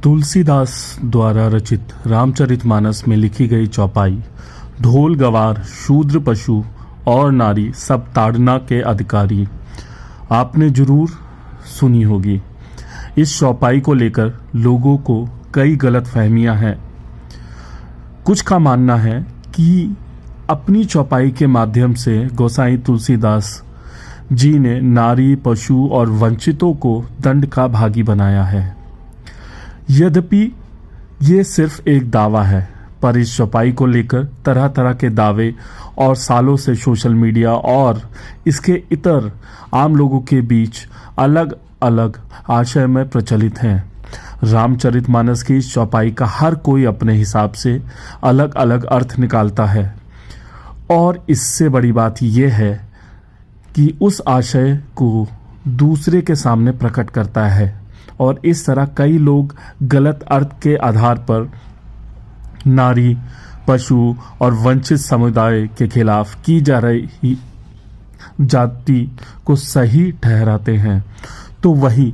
तुलसीदास द्वारा रचित रामचरितमानस में लिखी गई चौपाई ढोल गवार शूद्र पशु और नारी सब ताड़ना के अधिकारी आपने जरूर सुनी होगी। इस चौपाई को लेकर लोगों को कई गलत फहमियां हैं। कुछ का मानना है कि अपनी चौपाई के माध्यम से गोसाई तुलसीदास जी ने नारी पशु और वंचितों को दंड का भागी बनाया है। यद्यपि ये सिर्फ एक दावा है, पर इस चौपाई को लेकर तरह तरह के दावे और सालों से सोशल मीडिया और इसके इतर आम लोगों के बीच अलग अलग आशय में प्रचलित हैं। रामचरितमानस की इस चौपाई का हर कोई अपने हिसाब से अलग अलग अर्थ निकालता है और इससे बड़ी बात यह है कि उस आशय को दूसरे के सामने प्रकट करता है और इस तरह कई लोग गलत अर्थ के आधार पर नारी पशु और वंचित समुदाय के खिलाफ की जा रही जाति को सही ठहराते हैं, तो वही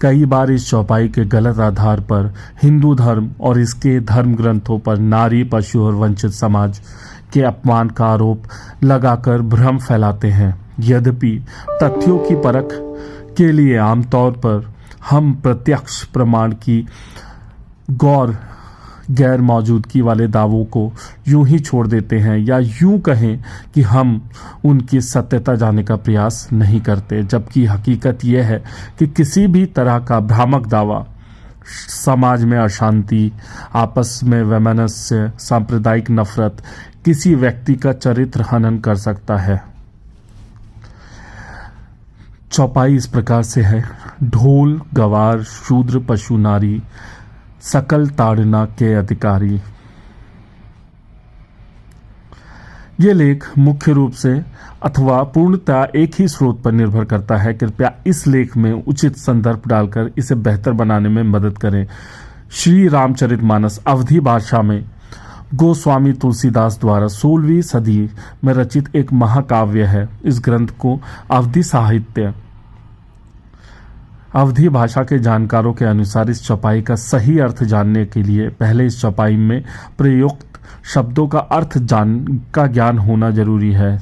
कई बार इस चौपाई के गलत आधार पर हिंदू धर्म और इसके धर्म ग्रंथों पर नारी पशु और वंचित समाज के अपमान का आरोप लगाकर भ्रम फैलाते हैं। यद्यपि तथ्यों की परख के लिए आमतौर पर हम प्रत्यक्ष प्रमाण की गैर मौजूदगी वाले दावों को यूं ही छोड़ देते हैं या यूं कहें कि हम उनकी सत्यता जानने का प्रयास नहीं करते, जबकि हकीकत यह है कि किसी भी तरह का भ्रामक दावा समाज में अशांति, आपस में वैमनस्य, सांप्रदायिक नफरत, किसी व्यक्ति का चरित्र हनन कर सकता है। चौपाई इस प्रकार से है। ढोल गवार शूद्र पशु नारी सकल ताड़ना के अधिकारी। ये लेख मुख्य रूप से अथवा पूर्णतः एक ही स्रोत पर निर्भर करता है। कृपया इस लेख में उचित संदर्भ डालकर इसे बेहतर बनाने में मदद करें। श्री रामचरितमानस अवधी भाषा में गोस्वामी तुलसीदास द्वारा 16वीं सदी में रचित एक महाकाव्य है। इस ग्रंथ को अवधी भाषा के जानकारों के अनुसार इस चौपाई का सही अर्थ जानने के लिए पहले इस चौपाई में प्रयुक्त शब्दों का अर्थ का ज्ञान होना जरूरी है,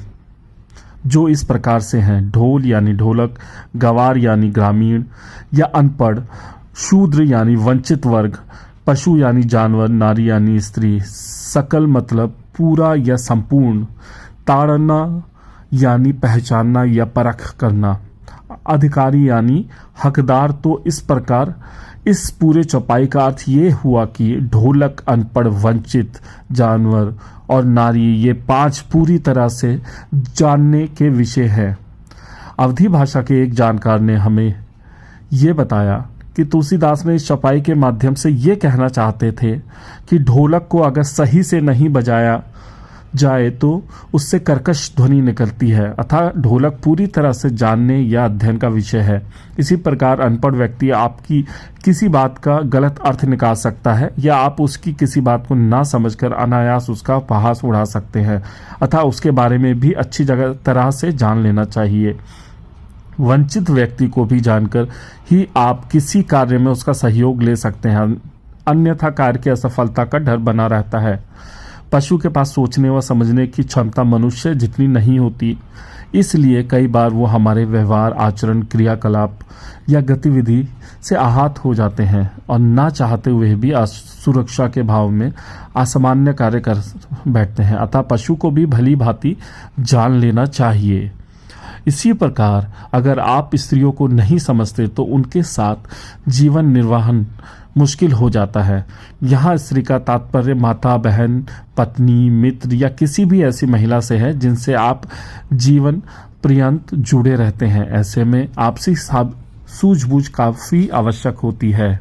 जो इस प्रकार से हैं। ढोल यानी ढोलक, गवार यानी ग्रामीण या अनपढ़, शूद्र यानी वंचित वर्ग, पशु यानी जानवर, नारी यानी स्त्री, सकल मतलब पूरा या संपूर्ण, ताड़ना यानी पहचानना या परख करना, अधिकारी यानी हकदार। तो इस प्रकार इस पूरे चौपाई का अर्थ ये हुआ कि ढोलक, अनपढ़, वंचित, जानवर और नारी, ये 5 पूरी तरह से जानने के विषय है। अवधी भाषा के एक जानकार ने हमें ये बताया कि तुलसीदास ने इस चौपाई के माध्यम से ये कहना चाहते थे कि ढोलक को अगर सही से नहीं बजाया जाए तो उससे कर्कश ध्वनि निकलती है, अतः ढोलक पूरी तरह से जानने या अध्ययन का विषय है। इसी प्रकार अनपढ़ व्यक्ति आपकी किसी बात का गलत अर्थ निकाल सकता है या आप उसकी किसी बात को ना समझकर अनायास उसका उपहास उड़ा सकते हैं, अतः उसके बारे में भी अच्छी तरह से जान लेना चाहिए। वंचित व्यक्ति को भी जानकर ही आप किसी कार्य में उसका सहयोग ले सकते हैं, अन्यथा कार्य की असफलता का डर बना रहता है। पशु के पास सोचने व समझने की क्षमता मनुष्य जितनी नहीं होती, इसलिए कई बार वो हमारे व्यवहार, आचरण, क्रियाकलाप या गतिविधि से आहत हो जाते हैं और ना चाहते हुए भी सुरक्षा के भाव में असामान्य कार्य कर बैठते हैं, अतः पशु को भी भली भांति जान लेना चाहिए। इसी प्रकार अगर आप स्त्रियों को नहीं समझते तो उनके साथ जीवन निर्वाहन मुश्किल हो जाता है। यहाँ स्त्री का तात्पर्य माता, बहन, पत्नी, मित्र या किसी भी ऐसी महिला से है जिनसे आप जीवन पर्यंत जुड़े रहते हैं। ऐसे में आपसी सूझबूझ काफी आवश्यक होती है।